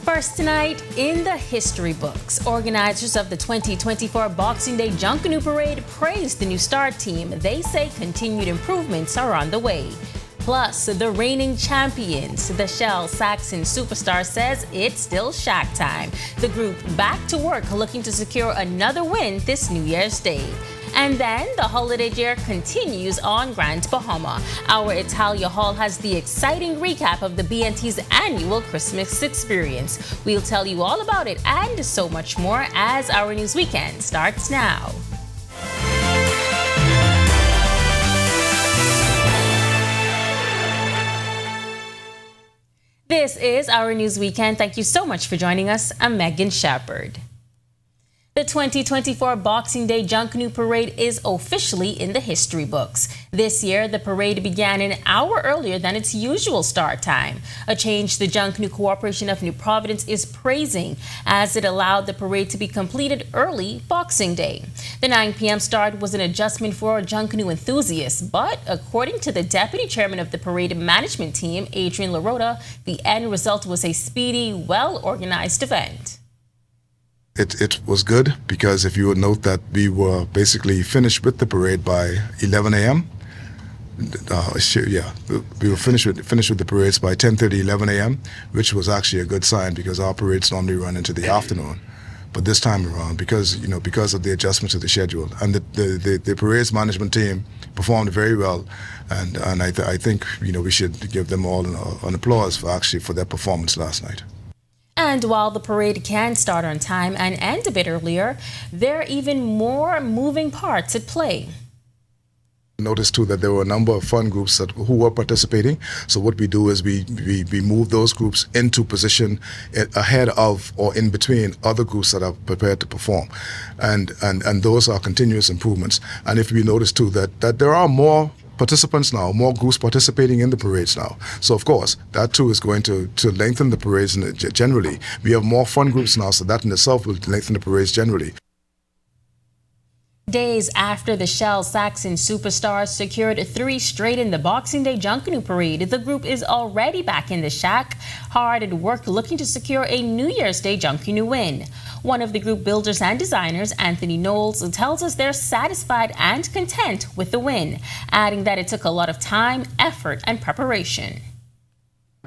First tonight, in the history books, organizers of the 2024 Boxing Day Junkanoo Parade praised the new Star team. They say continued improvements are on the way. Plus, the reigning champions, the Shell Saxon Superstar, says it's still Shack time. The group back to work looking to secure another win this New Year's Day. And then the holiday cheer continues on Grand Bahama. Our Italia Hall has the exciting recap of the BNT's annual Christmas experience. We'll tell you all about it and so much more as Our News Weekend starts now. This is Our News Weekend. Thank you so much for joining us. I'm Megan Shepard. The 2024 Boxing Day Junkanoo Parade is officially in the history books. This year, the parade began an hour earlier than its usual start time, a change the Junkanoo Corporation of New Providence is praising as it allowed the parade to be completed early Boxing Day. The 9 p.m. start was an adjustment for Junkanoo enthusiasts, but according to the deputy chairman of the parade management team, Adrian LaRota, the end result was a speedy, well-organized event. It was good because if you would note that we were basically finished with the parade by 11 a.m. We were finished with the parades by 10:30, 11 a.m., which was actually a good sign because our parades normally run into the afternoon. But this time around, because of the adjustment to the schedule, and the parades management team performed very well, and I think we should give them all an applause for their performance last night. And while the parade can start on time and end a bit earlier, there are even more moving parts at play. Notice too that there were a number of fun groups who were participating. So what we do is we move those groups into position ahead of or in between other groups that are prepared to perform, and those are continuous improvements. And if we notice too that there are more participants now, more groups participating in the parades now. So of course, that too is going to lengthen the parades generally. We have more fun groups now, so that in itself will lengthen the parades generally. Days after the Shell Saxon Superstars secured 3 straight in the Boxing Day Junkanoo Parade, the group is already back in the shack, hard at work looking to secure a New Year's Day Junkanoo win. One of the group builders and designers, Anthony Knowles, tells us they're satisfied and content with the win, adding that it took a lot of time, effort, and preparation.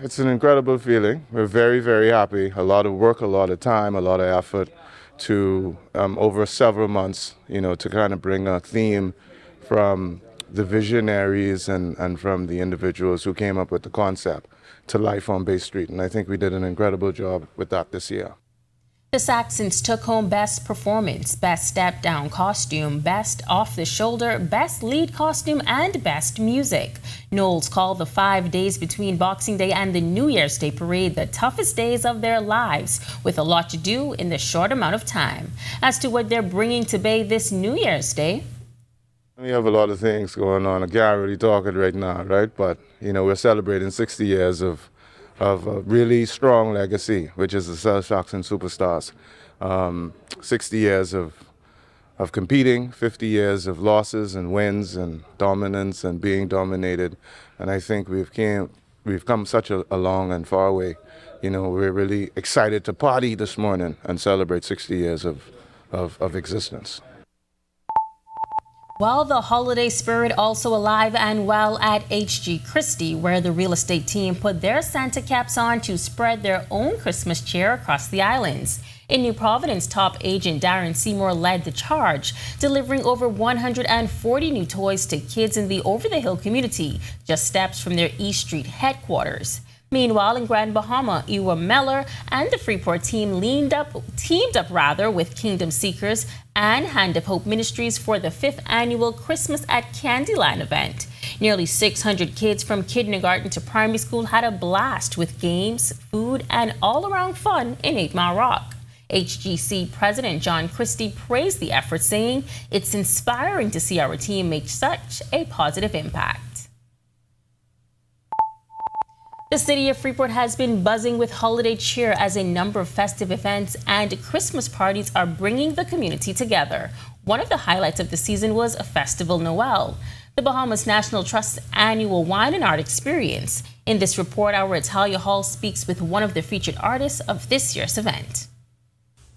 It's an incredible feeling. We're very, very happy. A lot of work, a lot of time, a lot of effort to over several months, to kind of bring a theme from the visionaries and from the individuals who came up with the concept to life on Bay Street. And I think we did an incredible job with that this year. The Saxons took home Best Performance, Best Step Down Costume, Best Off the Shoulder, Best Lead Costume, and Best Music. Knowles called the 5 days between Boxing Day and the New Year's Day Parade the toughest days of their lives, with a lot to do in the short amount of time. As to what they're bringing to Bay this New Year's Day, we have a lot of things going on. I can't really talk it right now, right? But, we're celebrating 60 years of a really strong legacy, which is the Shell Saxon Superstars. 60 years of competing, 50 years of losses and wins and dominance and being dominated. And I think we've come such a long and far way. We're really excited to party this morning and celebrate 60 years of existence. Well, the holiday spirit also alive and well at HG Christie, where the real estate team put their Santa caps on to spread their own Christmas cheer across the islands. In New Providence, top agent Darren Seymour led the charge, delivering over 140 new toys to kids in the Over the Hill community, just steps from their East Street headquarters. Meanwhile, in Grand Bahama, Ewa Meller and the Freeboard team teamed up with Kingdom Seekers and Hand of Hope Ministries for the 5th annual Christmas at Candyland event. Nearly 600 kids from kindergarten to primary school had a blast with games, food, and all-around fun in 8 Mile Rock. HGC President John Christie praised the effort, saying it's inspiring to see our team make such a positive impact. The city of Freeport has been buzzing with holiday cheer as a number of festive events and Christmas parties are bringing the community together. One of the highlights of the season was a Festival Noel. the Bahamas National Trust's annual Wine and Art Experience. In this report, our Italia Hall speaks with one of the featured artists of this year's event.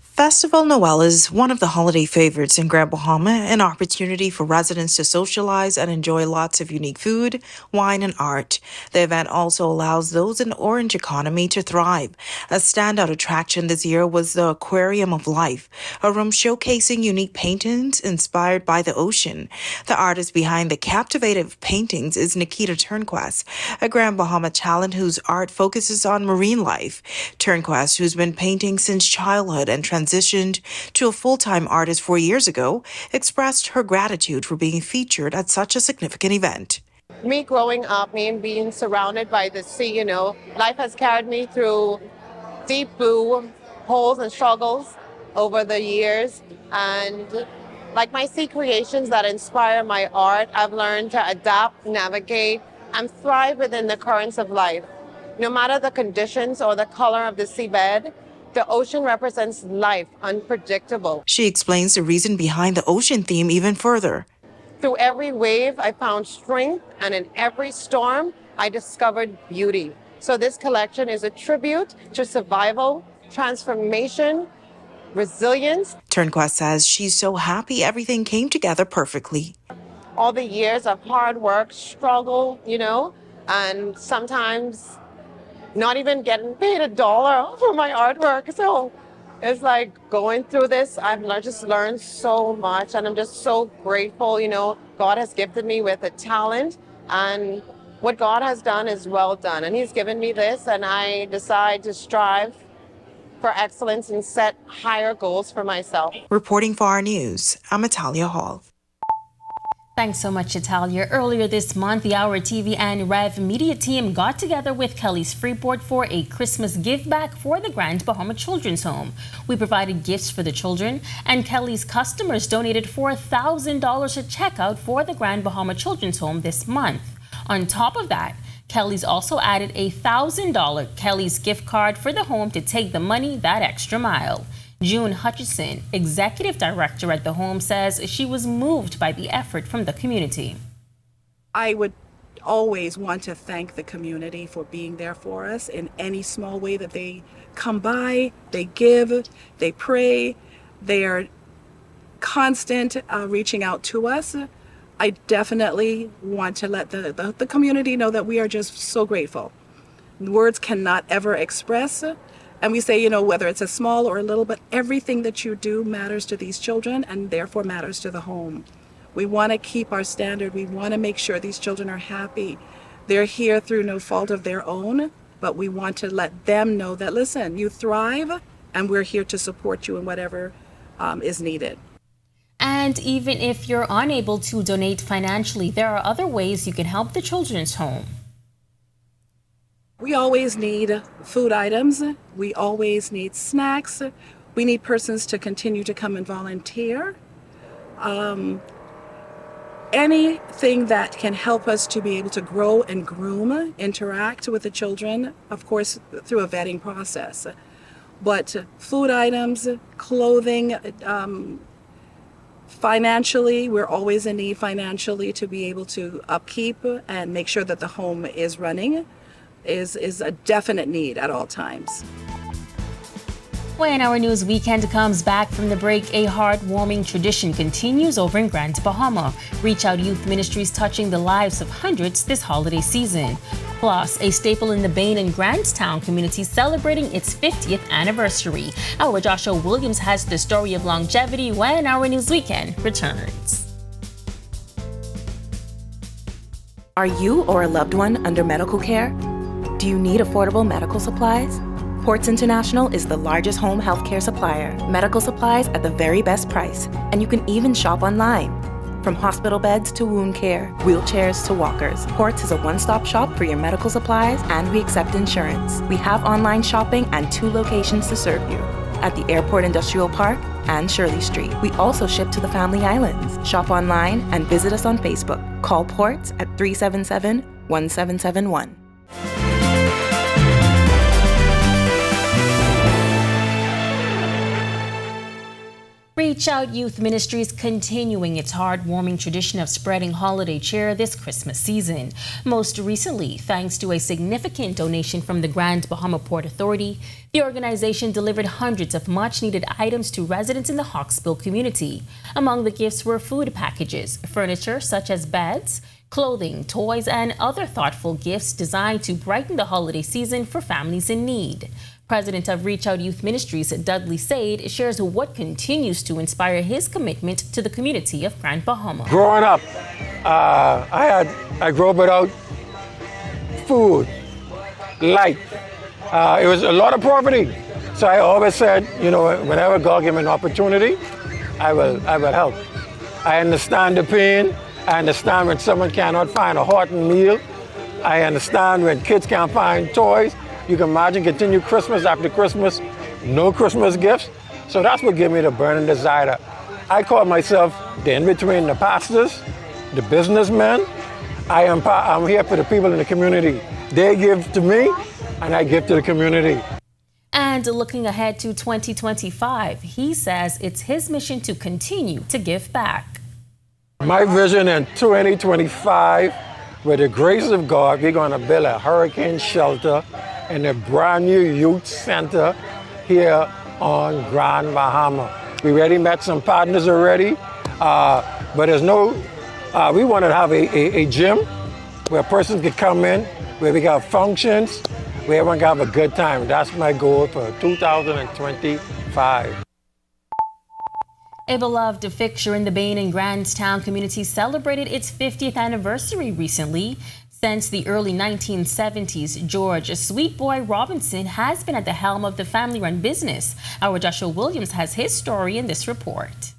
Festival Noel is one of the holiday favorites in Grand Bahama, an opportunity for residents to socialize and enjoy lots of unique food, wine, and art. The event also allows those in the orange economy to thrive. A standout attraction this year was the Aquarium of Life, a room showcasing unique paintings inspired by the ocean. The artist behind the captivating paintings is Nikita Turnquest, a Grand Bahama talent whose art focuses on marine life. Turnquest, who's been painting since childhood and transitioned to a full-time artist 4 years ago, expressed her gratitude for being featured at such a significant event. Me growing up, me and being surrounded by the sea, life has carried me through deep blue holes and struggles over the years. And like my sea creations that inspire my art, I've learned to adapt, navigate, and thrive within the currents of life. No matter the conditions or the color of the seabed, the ocean represents life, unpredictable. She explains the reason behind the ocean theme even further. Through every wave, I found strength, and in every storm, I discovered beauty. So this collection is a tribute to survival, transformation, resilience. Turnquest says she's so happy everything came together perfectly. All the years of hard work, struggle, and sometimes not even getting paid $1 for my artwork. So it's like going through this, I've just learned so much, and I'm just so grateful. God has gifted me with a talent, and what God has done is well done. And He's given me this, and I decide to strive for excellence and set higher goals for myself. Reporting for Our News, I'm Italia Hall. Thanks so much, Italia. Earlier this month, the Our TV and Rev Media team got together with Kelly's Freeboard for a Christmas give back for the Grand Bahama Children's Home. We provided gifts for the children, and Kelly's customers donated $4,000 at checkout for the Grand Bahama Children's Home this month. On top of that, Kelly's also added a $1,000 Kelly's gift card for the home to take the money that extra mile. June Hutchison, executive director at the home, says she was moved by the effort from the community. I would always want to thank the community for being there for us in any small way that they come by, they give, they pray, they are constant reaching out to us. I definitely want to let the community know that we are just so grateful. Words cannot ever express. And we say, whether it's a small or a little, but everything that you do matters to these children and therefore matters to the home. We want to keep our standard. We want to make sure these children are happy. They're here through no fault of their own, but we want to let them know that, listen, you thrive and we're here to support you in whatever is needed. And even if you're unable to donate financially, there are other ways you can help the children's home. We always need food items. We always need snacks. We need persons to continue to come and volunteer. Anything that can help us to be able to grow and groom, interact with the children, of course, through a vetting process. But food items, clothing, financially, we're always in need financially to be able to upkeep and make sure that the home is running. Is a definite need at all times. When Our News Weekend comes back from the break, a heartwarming tradition continues over in Grand Bahama. Reach Out Youth Ministries touching the lives of hundreds this holiday season. Plus, a staple in the Bain and Grantstown community celebrating its 50th anniversary. Our Joshua Williams has the story of longevity when Our News Weekend returns. Are you or a loved one under medical care? Do you need affordable medical supplies? Ports International is the largest home healthcare supplier. Medical supplies at the very best price, and you can even shop online. From hospital beds to wound care, wheelchairs to walkers, Ports is a one-stop shop for your medical supplies, and we accept insurance. We have online shopping and 2 locations to serve you, at the Airport Industrial Park and Shirley Street. We also ship to the Family Islands. Shop online and visit us on Facebook. Call Ports at 377-1771. Reach Out Youth Ministries continuing its heartwarming tradition of spreading holiday cheer this Christmas season. Most recently, thanks to a significant donation from the Grand Bahama Port Authority, the organization delivered hundreds of much-needed items to residents in the Hawksbill community. Among the gifts were food packages, furniture such as beds, clothing, toys, and other thoughtful gifts designed to brighten the holiday season for families in need. President of Reach Out Youth Ministries, Dudley Sade, shares what continues to inspire his commitment to the community of Grand Bahama. Growing up, I grew up without food, light. It was a lot of poverty. So I always said, whenever God gave me an opportunity, I will help. I understand the pain. I understand when someone cannot find a hearty meal. I understand when kids can't find toys. You can imagine continue Christmas after Christmas, no Christmas gifts. So that's what gave me the burning desire. I call myself the in-between the pastors, the businessmen. I'm here for the people in the community. They give to me, and I give to the community. And looking ahead to 2025, he says it's his mission to continue to give back. My vision in 2025, with the grace of God, we're going to build a hurricane shelter in a brand new youth center here on Grand Bahama. We already met some partners already, but there's no, we want to have a gym where persons can come in, where we got functions, where everyone can have a good time. That's my goal for 2025. A beloved fixture in the Bain and Grandstown community celebrated its 50th anniversary recently. Since the early 1970s, George Sweet Boy Robinson has been at the helm of the family-run business. Our Joshua Williams has his story in this report.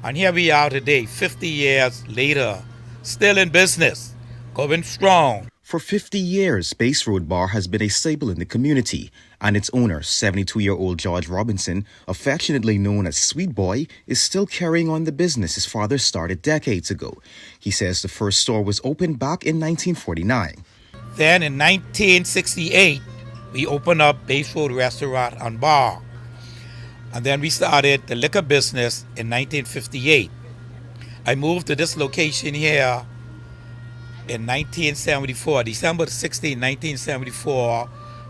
And here we are today, 50 years later, still in business, going strong. For 50 years, Bas Road Bar has been a staple in the community, and its owner, 72-year-old George Robinson, affectionately known as Sweet Boy, is still carrying on the business his father started decades ago. He says the first store was opened back in 1949. Then in 1968, we opened up Bas Road Restaurant and Bar. And then we started the liquor business in 1958. I moved to this location here in 1974, December 16, 1974,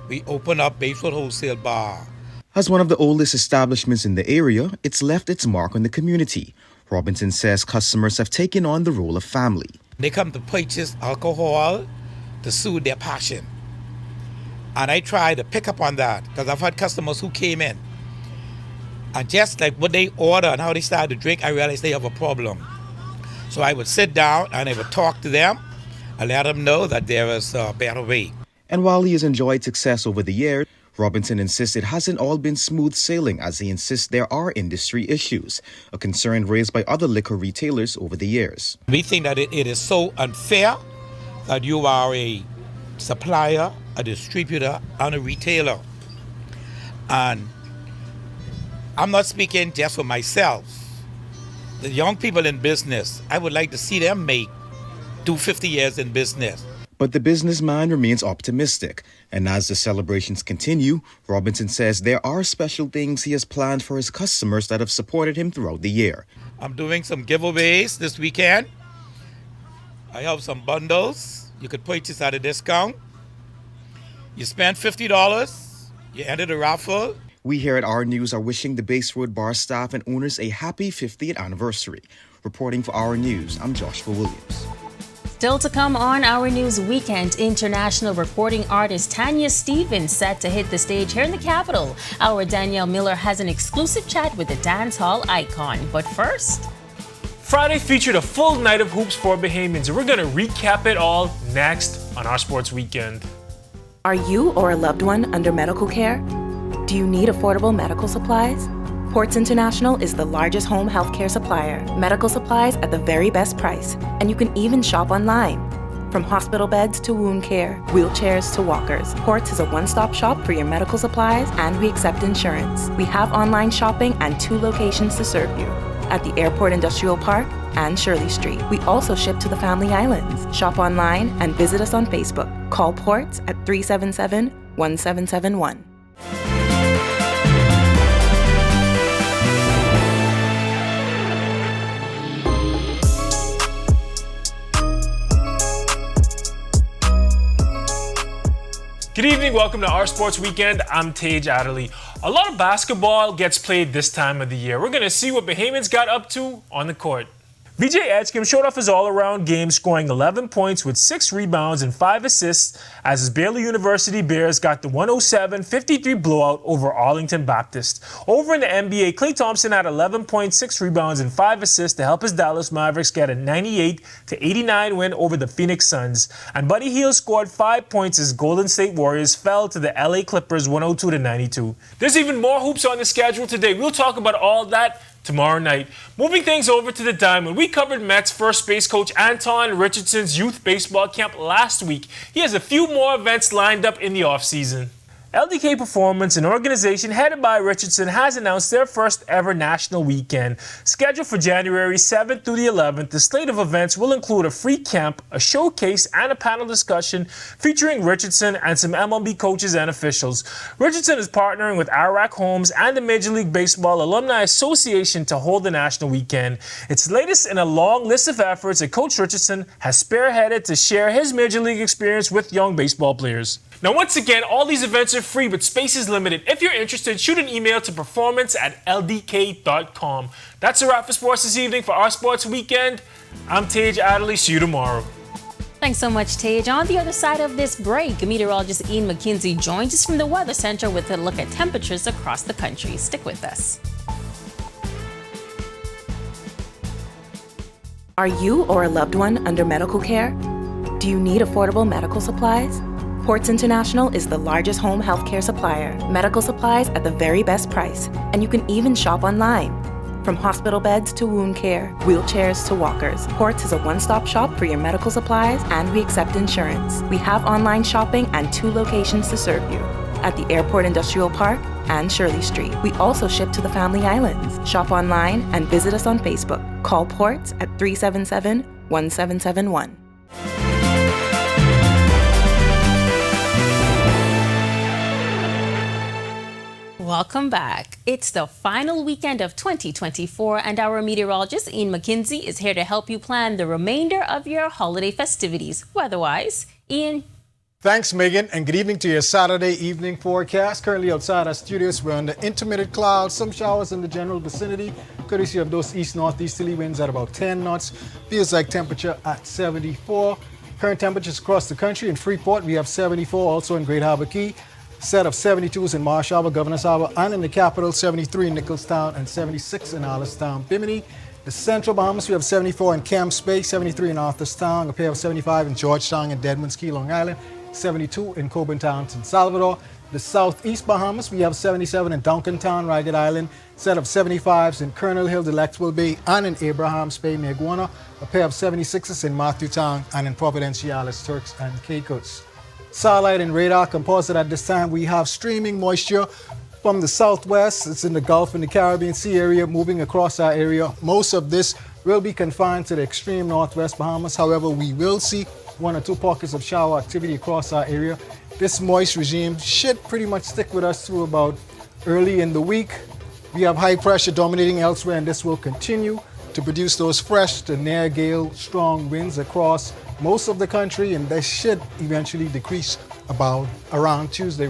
we opened up Bas Road Wholesale Bar. As one of the oldest establishments in the area, it's left its mark on the community. Robinson says customers have taken on the role of family. They come to purchase alcohol to soothe their passion. And I try to pick up on that because I've had customers who came in. And just like what they order and how they start to drink, I realized they have a problem. So I would sit down and I would talk to them. I let them know that there is a better way. And while he has enjoyed success over the years, Robinson insists it hasn't all been smooth sailing, as he insists there are industry issues, a concern raised by other liquor retailers over the years. We think that it is so unfair that you are a supplier, a distributor, and a retailer. And I'm not speaking just for myself. The young people in business, I would like to see them do 50 years in business. But the businessman remains optimistic, and as the celebrations continue, Robinson says there are special things he has planned for his customers that have supported him throughout the year. I'm doing some giveaways this weekend. I have some bundles you could purchase at a discount. You spend $50, you enter the raffle. We here at Our News are wishing the Bas Road Bar staff and owners a happy 50th anniversary. Reporting for Our News, I'm Joshua Williams. Still to come on Our News Weekend, international recording artist Tanya Stevens set to hit the stage here in the capital. Our Danielle Miller has an exclusive chat with the dancehall icon. But first, Friday featured a full night of hoops for Bahamians. We're going to recap it all next on our Sports Weekend. Are you or a loved one under medical care? Do you need affordable medical supplies? Ports International is the largest home healthcare supplier. Medical supplies at the very best price. And you can even shop online. From hospital beds to wound care, wheelchairs to walkers, Ports is a one-stop shop for your medical supplies, and we accept insurance. We have online shopping and 2 locations to serve you. At the Airport Industrial Park and Shirley Street. We also ship to the Family Islands. Shop online and visit us on Facebook. Call Ports at 377-1771. Good evening, welcome to Our Sports Weekend. I'm Tage Adderley. A lot of basketball gets played this time of the year. We're going to see what Bahamians got up to on the court. VJ Edgecombe showed off his all-around game, scoring 11 points with 6 rebounds and 5 assists as his Baylor University Bears got the 107-53 blowout over Arlington Baptist. Over in the NBA, Klay Thompson had 11 points, 6 rebounds, and 5 assists to help his Dallas Mavericks get a 98-89 win over the Phoenix Suns. And Buddy Hield scored 5 points as Golden State Warriors fell to the LA Clippers 102-92. There's even more hoops on the schedule today. We'll talk about all that tomorrow night. Moving things over to the Diamond, we covered Mets first base coach Anton Richardson's youth baseball camp last week. He has a few more events lined up in the offseason. LDK Performance, an organization headed by Richardson, has announced their first ever national weekend. Scheduled for January 7th through the 11th, the slate of events will include a free camp, a showcase, and a panel discussion featuring Richardson and some MLB coaches and officials. Richardson is partnering with Iraq Homes and the Major League Baseball Alumni Association to hold the national weekend. It's latest in a long list of efforts that Coach Richardson has spearheaded to share his Major League experience with young baseball players. Now, once again, all these events are free, but space is limited. If you're interested, shoot an email to performance@ldk.com. That's a wrap for sports this evening. For Our Sports Weekend, I'm Tage Adderley. See you tomorrow. Thanks so much, Tage. On the other side of this break, meteorologist Ian McKenzie joins us from the Weather Center with a look at temperatures across the country. Stick with us. Are you or a loved one under medical care? Do you need affordable medical supplies? Ports International is the largest home healthcare supplier. Medical supplies at the very best price, and you can even shop online. From hospital beds to wound care, wheelchairs to walkers, Ports is a one-stop shop for your medical supplies, and we accept insurance. We have online shopping and 2 locations to serve you, at the Airport Industrial Park and Shirley Street. We also ship to the Family Islands. Shop online and visit us on Facebook. Call Ports at 377-1771. Welcome back. It's the final weekend of 2024, and our meteorologist Ian McKenzie is here to help you plan the remainder of your holiday festivities. Weather-wise, Ian. Thanks, Megan, and good evening to your Saturday evening forecast. Currently outside our studios, we're under intermittent clouds, some showers in the general vicinity, courtesy of those east-northeasterly winds at about 10 knots. Feels like temperature at 74. Current temperatures across the country. In Freeport, we have 74, also in Great Harbor Key. Set of 72s in Marsh Harbor, Governor's Harbor, and in the capital, 73 in Nicholstown and 76 in Allenstown, Bimini. The Central Bahamas, we have 74 in Camps Bay, 73 in Arthurstown, a pair of 75 in Georgetown and Deadman's Key, Long Island, 72 in Coburn Town, San Salvador. The Southeast Bahamas, we have 77 in Duncantown, Ragged Island, set of 75s in Colonel Hill, Delectable Bay, and in Abrahams Bay, Maguana, a pair of 76s in Matthewtown and in Providenciales, Turks and Caicos. Satellite and radar composite at this time. We have streaming moisture from the southwest. It's in the Gulf and the Caribbean Sea area moving across our area. Most of this will be confined to the extreme northwest Bahamas. However, we will see 1 or 2 pockets of shower activity across our area. This moist regime should pretty much stick with us through about early in the week. We have high pressure dominating elsewhere, and this will continue to produce those fresh to near gale strong winds across most of the country, and they should eventually decrease around Tuesday.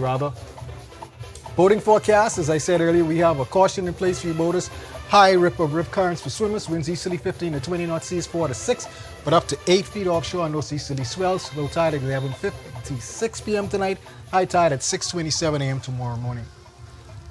Boating forecast, as I said earlier, we have a caution in place for you boaters. High rip currents for swimmers, winds easterly 15 to 20 knots, seas 4 to 6, but up to 8 feet offshore on those easterly swells. Low tide at 11:56 p.m. tonight, high tide at 6:27 a.m. tomorrow morning.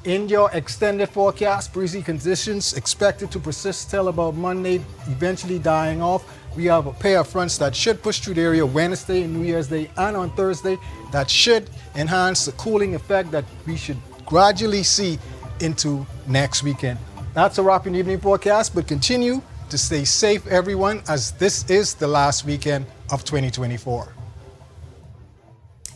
In your extended forecast, breezy conditions expected to persist till about Monday, eventually dying off. We have a pair of fronts that should push through the area Wednesday and New Year's Day and on Thursday. That should enhance the cooling effect that we should gradually see into next weekend. That's a wrap in the evening forecast, but continue to stay safe, everyone, as this is the last weekend of 2024.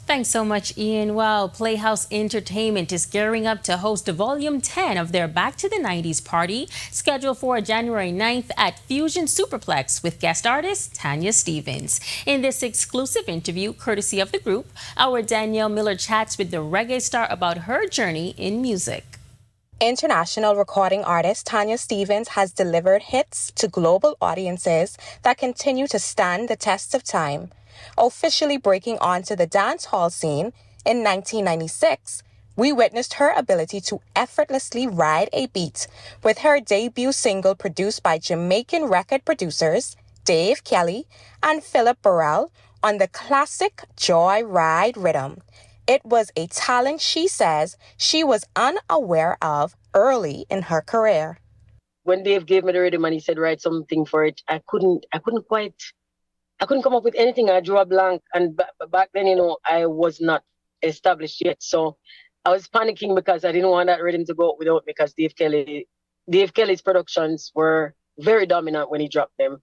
Thanks so much, Ian. Well, Playhouse Entertainment is gearing up to host Volume 10 of their Back to the 90s party, scheduled for January 9th at Fusion Superplex with guest artist Tanya Stevens. In this exclusive interview, courtesy of the group, our Danielle Miller chats with the reggae star about her journey in music. International recording artist Tanya Stevens has delivered hits to global audiences that continue to stand the test of time. Officially breaking onto the dance hall scene In 1996, we witnessed her ability to effortlessly ride a beat with her debut single produced by Jamaican record producers Dave Kelly and Philip Burrell on the classic Joy Ride rhythm. It was a talent she says she was unaware of early in her career. When Dave gave me the rhythm and he said write something for it, I couldn't come up with anything. I drew a blank, and back then, I was not established yet, so I was panicking because I didn't want that rhythm to go out without me, because Dave Kelly's productions were very dominant when he dropped them.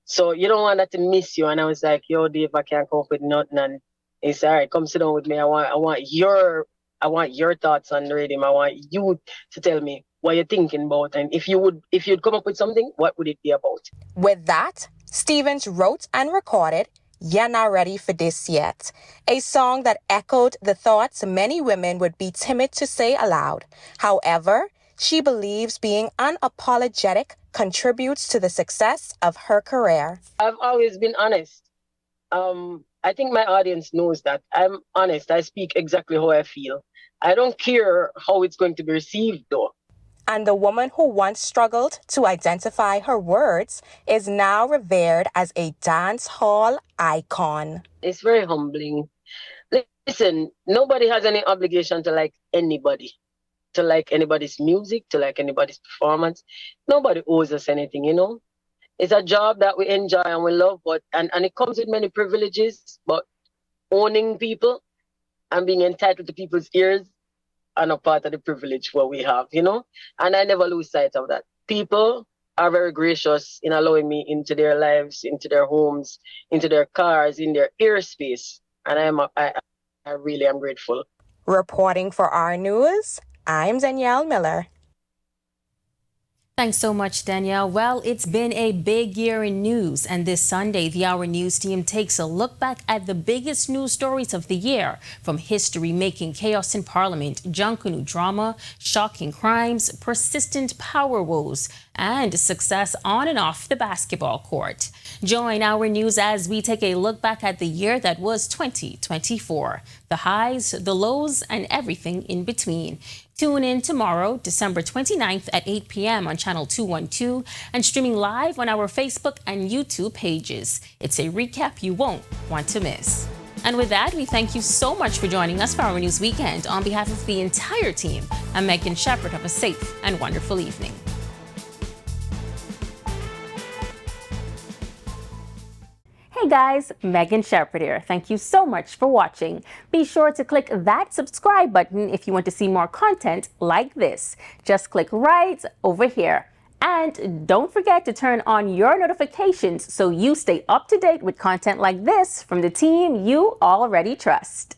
So you don't want that to miss you. And I was like, yo, Dave, I can't come up with nothing. And he said, all right, come sit down with me. I want your thoughts on the rhythm. I want you to tell me what you're thinking about. And if you'd come up with something, what would it be about? With that, Stevens wrote and recorded "You're Not Ready for This Yet," a song that echoed the thoughts many women would be timid to say aloud. However, she believes being unapologetic contributes to the success of her career. I've always been honest. I think my audience knows that. I'm honest. I speak exactly how I feel. I don't care how it's going to be received, though. And the woman who once struggled to identify her words is now revered as a dance hall icon. It's very humbling. Listen, nobody has any obligation to like anybody, to like anybody's music, to like anybody's performance. Nobody owes us anything, It's a job that we enjoy and we love, and it comes with many privileges, but owning people and being entitled to people's ears are not part of the privilege what we have, And I never lose sight of that. People are very gracious in allowing me into their lives, into their homes, into their cars, in their airspace. And I really am grateful. Reporting for Our News, I'm Danielle Miller. Thanks so much, Danielle. Well, it's been a big year in news, and this Sunday, the Our News team takes a look back at the biggest news stories of the year, from history-making chaos in Parliament, Junkanoo drama, shocking crimes, persistent power woes, and success on and off the basketball court. Join Our News as we take a look back at the year that was 2024, the highs, the lows, and everything in between. Tune in tomorrow, December 29th at 8 p.m. on Channel 212 and streaming live on our Facebook and YouTube pages. It's a recap you won't want to miss. And with that, we thank you so much for joining us for Our News Weekend. On behalf of the entire team, I'm Megan Shepherd. Have a safe and wonderful evening. Hey guys, Megan Shepherd here. Thank you so much for watching. Be sure to click that subscribe button if you want to see more content like this. Just click right over here. And don't forget to turn on your notifications so you stay up to date with content like this from the team you already trust.